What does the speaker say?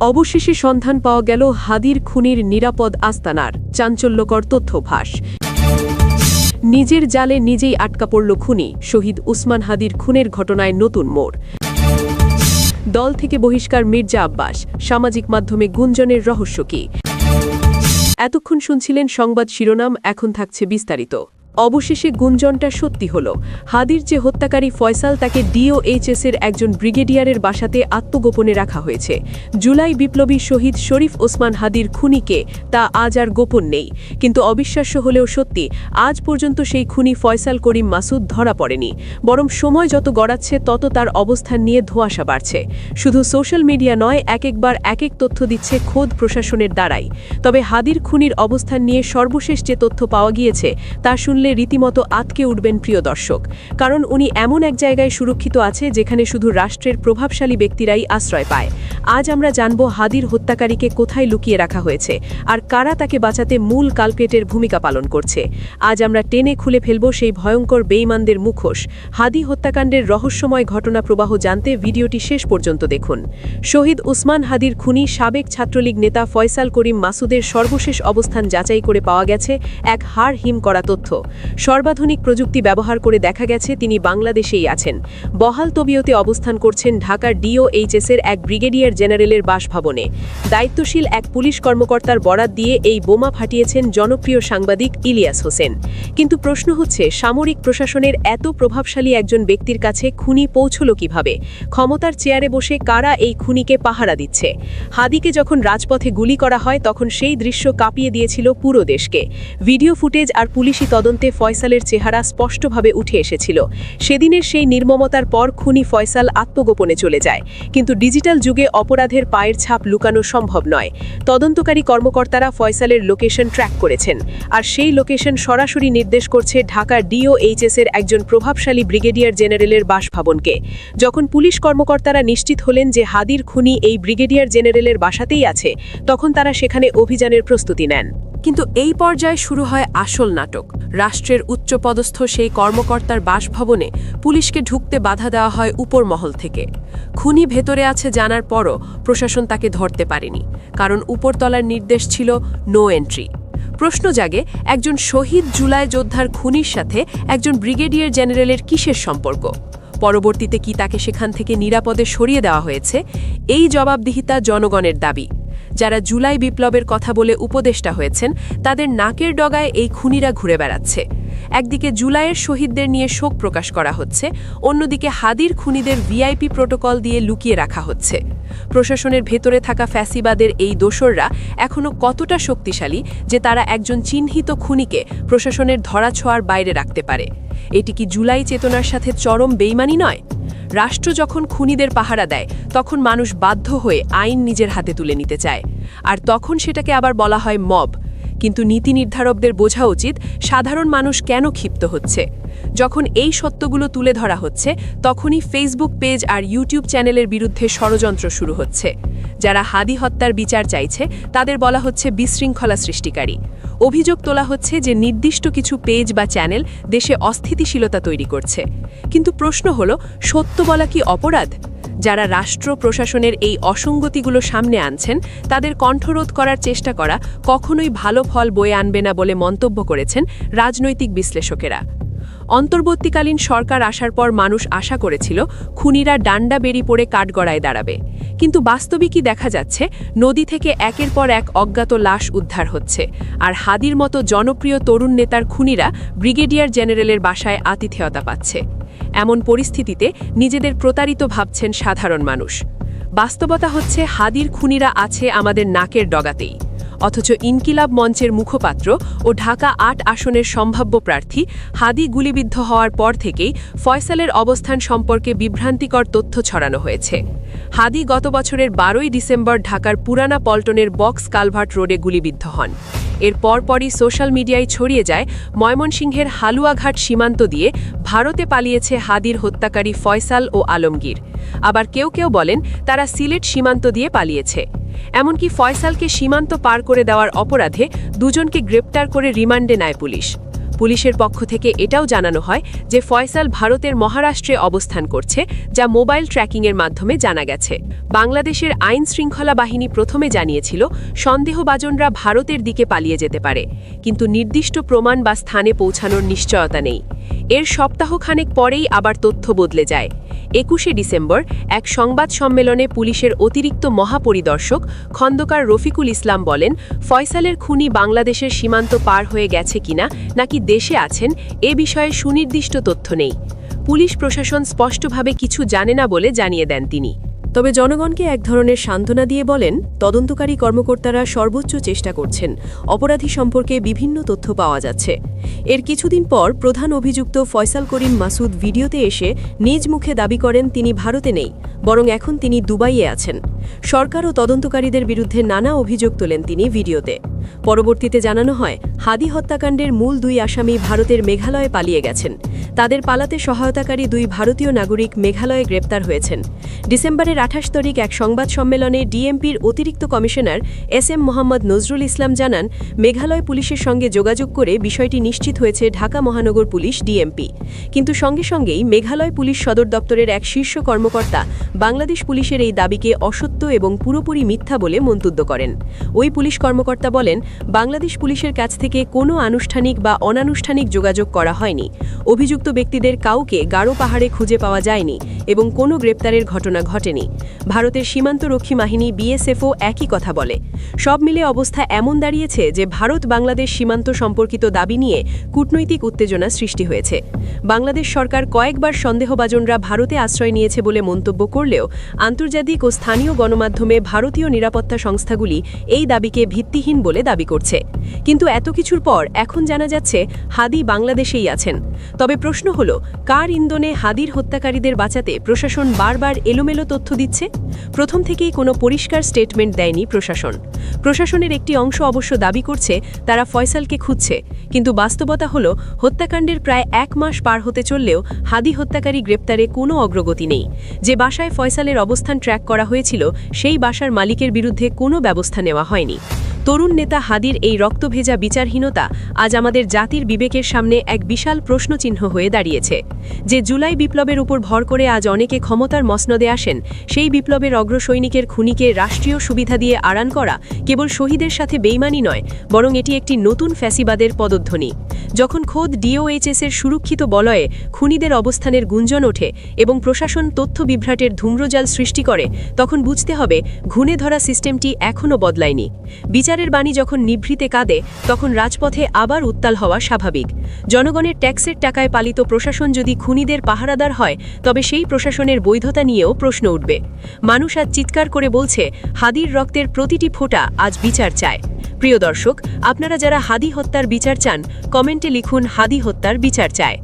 অবশেষে সন্ধান পাওয়া গেল হাদির খুনির নিরাপদ আস্তানার। চাঞ্চল্যকর তথ্য ফাঁস। নিজের জালে নিজেই আটকা পড়ল খুনি। শহীদ উসমান হাদির খুনের ঘটনায় নতুন মোড়। দল থেকে বহিষ্কার মির্জা আব্বাস। সামাজিক মাধ্যমে গুঞ্জনের রহস্য কি? এতক্ষণ শুনছিলেন সংবাদ শিরোনাম, এখন থাকছে বিস্তারিত। অবশেষে গুঞ্জনটা সত্যি হল। হাদির যে হত্যাকারী ফয়সাল, তাকে ডিওএইচএসের একজন ব্রিগেডিয়ারের বাসাতে আত্মগোপনে রাখা হয়েছে। জুলাই বিপ্লবী শহীদ শরীফ ওসমান হাদির খুনিকে তা আজ আর গোপন নেই। কিন্তু অবিশ্বাস্য হলেও সত্যি, আজ পর্যন্ত সেই খুনি ফয়সাল করিম মাসুদ ধরা পড়েনি। বরং সময় যত গড়াচ্ছে তত তার অবস্থান নিয়ে ধোঁয়াশা বাড়ছে। শুধু সোশ্যাল মিডিয়া নয়, একবার এক তথ্য দিচ্ছে খোদ প্রশাসনের দ্বারাই। তবে হাদির খুনির অবস্থান নিয়ে সর্বশেষ যে তথ্য পাওয়া গিয়েছে তা শুনলে রীতিমতো আতকে উঠবেন প্রিয় দর্শক। কারণ উনি এমন এক জায়গায় সুরক্ষিত আছে যেখানে শুধু রাষ্ট্রের প্রভাবশালী ব্যক্তিরাই আশ্রয় পায়। আজ আমরা জানব হাদির হত্যাকারীকে কোথায় লুকিয়ে রাখা হয়েছে আর কারা তাকে বাঁচাতে মূল কালপ্রিটের ভূমিকা পালন করছে। আজ আমরা টেনে খুলে ফেলব সেই ভয়ঙ্কর বেঈমানদের মুখোশ। হাদি হত্যাকাণ্ডের রহস্যময় ঘটনা প্রবাহ জানতে ভিডিওটি শেষ পর্যন্ত দেখুন। শহীদ উসমান হাদির খুনি সাবেক ছাত্রলীগ নেতা ফয়সাল করিম মাসুদের সর্বশেষ অবস্থান যাচাই করে পাওয়া গেছে এক হাড় হিম করা তথ্য। সর্বাধুনিক প্রযুক্তি ব্যবহার করে দেখা গেছে তিনি বাংলাদেশেই আছেন। বহাল তবিয়তে অবস্থান করছেন ঢাকার ডিওএইচএসের এক ব্রিগেডিয়ার জেনারেলের বাসভবনে। দায়িত্বশীল এক পুলিশ কর্মকর্তার বরাত দিয়ে এই বোমা ফাটিয়েছেন জনপ্রিয় সাংবাদিক ইলিয়াস হোসেন। কিন্তু প্রশ্ন হচ্ছে, সামরিক প্রশাসনের এত প্রভাবশালী একজন ব্যক্তির কাছে খুনি পৌঁছল কিভাবে? ক্ষমতার চেয়ারে বসে কারা এই খুনিকে পাহারা দিচ্ছে? হাদিকে যখন রাজপথে গুলি করা হয় তখন সেই দৃশ্য কাঁপিয়ে দিয়েছিল পুরো দেশকে। ভিডিও ফুটেজ আর পুলিশি তদন্তে ফয়সালের চেহারা স্পষ্টভাবে উঠে এসেছিল। সেদিনের সেই নির্মমতার পর খুনি ফয়সাল আত্মগোপনে চলে যায়। কিন্তু ডিজিটাল যুগে অপরাধের পায়ের ছাপ লুকানো সম্ভব নয়। তদন্তকারী কর্মকর্তারা ফয়সালের লোকেশন ট্র্যাক করেছেন, আর সেই লোকেশন সরাসরি নির্দেশ করছে ঢাকার ডিওএইচএসের একজন প্রভাবশালী ব্রিগেডিয়ার জেনারেলের বাসভবনকে। যখন পুলিশ কর্মকর্তারা নিশ্চিত হলেন যে হাদির খুনি এই ব্রিগেডিয়ার জেনারেলের বাসাতেই আছে, তখন তারা সেখানে অভিযানের প্রস্তুতি নেন। কিন্তু এই পর্যায়ে শুরু হয় আসল নাটক। রাষ্ট্রের উচ্চপদস্থ সেই কর্মকর্তার বাসভবনে পুলিশকে ঢুকতে বাধা দেওয়া হয় উপর মহল থেকে। খুনি ভেতরে আছে জানার পরও প্রশাসন তাকে ধরতে পারেনি, কারণ উপরতলার নির্দেশ ছিল নো এন্ট্রি। প্রশ্ন জাগে, একজন শহীদ জুলাই যোদ্ধার খুনির সাথে একজন ব্রিগেডিয়ার জেনারেলের কিসের সম্পর্ক? পরবর্তীতে কি তাকে সেখান থেকে নিরাপদে সরিয়ে দেওয়া হয়েছে? এই জবাবদিহিতা জনগণের দাবি। যারা জুলাই বিপ্লবের কথা বলে উপদেষ্টা হয়েছেন, তাদের নাকের ডগায় এই খুনিরা ঘুরে বেড়াচ্ছে। একদিকে জুলাইয়ের শহীদদের নিয়ে শোক প্রকাশ করা হচ্ছে, অন্যদিকে হাদির খুনিদের ভিআইপি প্রোটোকল দিয়ে লুকিয়ে রাখা হচ্ছে। প্রশাসনের ভেতরে থাকা ফ্যাসিবাদের এই দোসররা এখনও কতটা শক্তিশালী যে তারা একজন চিহ্নিত খুনিকে প্রশাসনের ধরাছোঁয়ার বাইরে রাখতে পারে? এটি কি জুলাই চেতনার সাথে চরম বেইমানি নয়? রাষ্ট্র যখন খুনিদের পাহারা দেয়, তখন মানুষ বাধ্য হয়ে আইন নিজের হাতে তুলে নিতে চায়, আর তখন সেটাকে আবার বলা হয় মব। কিন্তু নীতি নির্ধারকদের বোঝা উচিত সাধারণ মানুষ কেন ক্ষিপ্ত হচ্ছে। যখন এই সত্যগুলো তুলে ধরা হচ্ছে, তখনই ফেসবুক পেজ আর ইউটিউব চ্যানেলের বিরুদ্ধে ষড়যন্ত্র শুরু হচ্ছে। যারা হাদি হত্যার বিচার চাইছে, তাদের বলা হচ্ছে বিশৃঙ্খলা সৃষ্টিকারী। অভিযোগ তোলা হচ্ছে যে নির্দিষ্ট কিছু পেজ বা চ্যানেল দেশে অস্থিতিশীলতা তৈরি করছে। কিন্তু প্রশ্ন হলো, সত্য বলা কি অপরাধ? যারা রাষ্ট্র প্রশাসনের এই অসঙ্গতিগুলো সামনে আনছেন, তাদের কণ্ঠরোধ করার চেষ্টা করা কখনোই ভালো ফল বয়ে আনবে না বলে মন্তব্য করেছেন রাজনৈতিক বিশ্লেষকেরা। অন্তর্বর্তীকালীন সরকার আসার পর মানুষ আশা করেছিল খুনিরা ডান্ডা বেরি পড়ে কাঠগড়ায় দাঁড়াবে। কিন্তু বাস্তবিকই দেখা যাচ্ছে, নদী থেকে একের পর এক অজ্ঞাত লাশ উদ্ধার হচ্ছে, আর হাদির মতো জনপ্রিয় তরুণ নেতার খুনিরা ব্রিগেডিয়ার জেনারেলের বাসায় আতিথেয়তা পাচ্ছে। এমন পরিস্থিতিতে নিজেদের প্রতারিত ভাবছেন সাধারণ মানুষ। বাস্তবতা হচ্ছে, হাদির খুনিরা আছে আমাদের নাকের ডগাতেই। অথচ ইনকিলাব মঞ্চের মুখপাত্র ও ঢাকা ৮ আসনের সম্ভাব্য প্রার্থী হাদি গুলিবিদ্ধ হওয়ার পর থেকেই ফয়সালের অবস্থান সম্পর্কে বিভ্রান্তিকর তথ্য ছড়ানো হয়েছে। হাদি গত বছরের ১২ই ডিসেম্বর ঢাকার পুরানা পল্টনের বক্স কালভার্ট রোডে গুলিবিদ্ধ হন। এর পরপরই সোশ্যাল মিডিয়ায় ছড়িয়ে যায় ময়মনসিংহের হালুয়াঘাট সীমান্ত দিয়ে ভারতে পালিয়েছে হাদির হত্যাকারী ফয়সাল ও আলমগীর। আবার কেউ কেউ বলেন তারা সিলেট সীমান্ত দিয়ে পালিয়েছে। এমনকি ফয়সালকে সীমান্ত পার করে দেওয়ার অপরাধে দুজনকে গ্রেপ্তার করে রিমান্ডে নেয় পুলিশ। পুলিশের পক্ষ থেকে এটাও জানানো হয় যে ফয়সাল ভারতের মহারাষ্ট্রে অবস্থান করছে, যা মোবাইল ট্র্যাকিংয়ের মাধ্যমে জানা গেছে। বাংলাদেশের আইন শৃঙ্খলা বাহিনী প্রথমে জানিয়েছিল সন্দেহভাজনরা ভারতের দিকে পালিয়ে যেতে পারে, কিন্তু নির্দিষ্ট প্রমাণ বা স্থানে পৌঁছানোর নিশ্চয়তা নেই। এর সপ্তাহখানেক পরেই আবার তথ্য বদলে যায়। 21শে ডিসেম্বর এক সংবাদ সম্মেলনে পুলিশের অতিরিক্ত মহাপরিদর্শক খন্দকার রফিকুল ইসলাম বলেন, ফয়সালের খুনি বাংলাদেশের সীমান্ত পার হয়ে গেছে কিনা নাকি দেশে আছেন এ বিষয়ে সুনির্দিষ্ট তথ্য নেই। পুলিশ প্রশাসন স্পষ্টভাবে কিছু জানে না বলে জানিয়ে দেন তিনি। তবে জনগণকে এক ধরনের সান্ত্বনা দিয়ে বলেন, তদন্তকারী কর্মকর্তারা সর্বোচ্চ চেষ্টা করছেন, অপরাধী সম্পর্কে বিভিন্ন তথ্য পাওয়া যাচ্ছে। এর কিছুদিন পর প্রধান অভিযুক্ত ফয়সাল করিম মাসুদ ভিডিওতে এসে নিজ মুখে দাবি করেন তিনি ভারতে নেই, বরং এখন তিনি দুবাইয়ে আছেন। সরকার ও তদন্তকারীদের বিরুদ্ধে নানা অভিযোগ তোলেন তিনি ভিডিওতে। পরবর্তীতে জানানো হয়, হাদি হত্যাকাণ্ডের মূল 2 আসামি ভারতের মেঘালয়ে পালিয়ে গেছেন। তাদের পালাতে সহায়তাকারী 2 ভারতীয় নাগরিক মেঘালয়ে গ্রেপ্তার হয়েছেন। ডিসেম্বরের 28 তারিখ এক সংবাদ সম্মেলনে ডিএমপির অতিরিক্ত কমিশনার SM মোহাম্মদ নজরুল ইসলাম জানান, মেঘালয় পুলিশের সঙ্গে যোগাযোগ করে বিষয়টি নিশ্চিত হয়েছে ঢাকা মহানগর পুলিশ ডিএমপি। কিন্তু সঙ্গে সঙ্গেই মেঘালয় পুলিশ সদর দপ্তরের এক শীর্ষ কর্মকর্তা বাংলাদেশ পুলিশের এই দাবিকে অসত্য এবং পুরোপুরি মিথ্যা বলে মন্তব্য করেন। ওই পুলিশ কর্মকর্তা বলেন, বাংলাদেশ পুলিশের কাছ থেকে কোনো আনুষ্ঠানিক বা অনানুষ্ঠানিক যোগাযোগ করা হয়নি। অভিযুক্ত ব্যক্তিদের কাউকে গারো পাহাড়ে খুঁজে পাওয়া যায়নি এবং কোনো গ্রেপ্তারের ঘটনা ঘটেনি। ভারতের সীমান্তরক্ষী বাহিনী BSFও একই কথা বলে। সব মিলে অবস্থা এমন দাঁড়িয়েছে যে ভারত বাংলাদেশ সীমান্ত সম্পর্কিত দাবি নিয়ে কূটনৈতিক উত্তেজনা সৃষ্টি হয়েছে। বাংলাদেশ সরকার কয়েকবার সন্দেহভাজনরা ভারতে আশ্রয় নিয়েছে বলে মন্তব্য করলেও আন্তর্জাতিক ও স্থানীয় গণমাধ্যমে ভারতীয় নিরাপত্তা সংস্থাগুলি এই দাবিকে ভিত্তিহীন বলে দাবি করছে। কিন্তু এত কিছুর পর এখন জানা যাচ্ছে হাদি বাংলাদেশেই আছেন। তবে প্রশ্ন হলো, কার ইন্ধনে হাদির হত্যাকারীদের বাঁচাতে প্রশাসন বারবার এলোমেলো তথ্য দিচ্ছে? প্রথম থেকেই কোনো পরিষ্কার স্টেটমেন্ট দেয়নি প্রশাসন। প্রশাসনের একটি অংশ অবশ্য দাবি করছে তারা ফয়সালকে খুঁজছে, কিন্তু বাস্তবতা হলো হত্যাকাণ্ডের প্রায় 1 মাস পার হতে চললেও হাদি হত্যাকারী গ্রেপ্তারে কোনো অগ্রগতি নেই। যে বাসায় ফয়সালের অবস্থান ট্র্যাক করা হয়েছিল সেই বাসার মালিকের বিরুদ্ধে কোনো ব্যবস্থা নেওয়া হয়নি। তরুণ নেতা হাদির এই রক্তভেজা বিচারহীনতা আজ আমাদের জাতির বিবেকের সামনে এক বিশাল প্রশ্নচিহ্ন হয়ে দাঁড়িয়েছে। যে জুলাই বিপ্লবের উপর ভর করে আজ অনেকে ক্ষমতার মসনদে আসেন, সেই বিপ্লবের অগ্রসৈনিকের খুনিকে রাষ্ট্রীয় সুবিধা দিয়ে আড়ান করা কেবল শহীদের সাথে বেইমানি নয়, বরং এটি একটি নতুন ফ্যাসিবাদের পদধ্বনি। যখন খোদ DOHS-এর সুরক্ষিত বলয়ে খুনিদের অবস্থানের গুঞ্জন ওঠে এবং প্রশাসন তথ্য বিভ্রাটের ধূম্রজাল সৃষ্টি করে, তখন বুঝতে হবে ঘুণে ধরা সিস্টেমটি এখনও বদলায়নি। বিচারের বাণী যখন নিভৃতে কাঁদে, তখন রাজপথে আবার উত্তাল হওয়া স্বাভাবিক। জনগণের ট্যাক্সের টাকায় পালিত প্রশাসন যদি খুনিদের পাহারাদার হয়, তবে সেই প্রশাসনের বৈধতা নিয়েও প্রশ্ন উঠবে। মানুষ আজ চিৎকার করে বলছে, হাদির রক্তের প্রতিটি ফোঁটা আজ বিচার চায়। প্রিয় দর্শক, আপনারা যারা হাদি হত্যার বিচার চান, কমেন্টে লিখুন হাদি হত্যার বিচার চায়।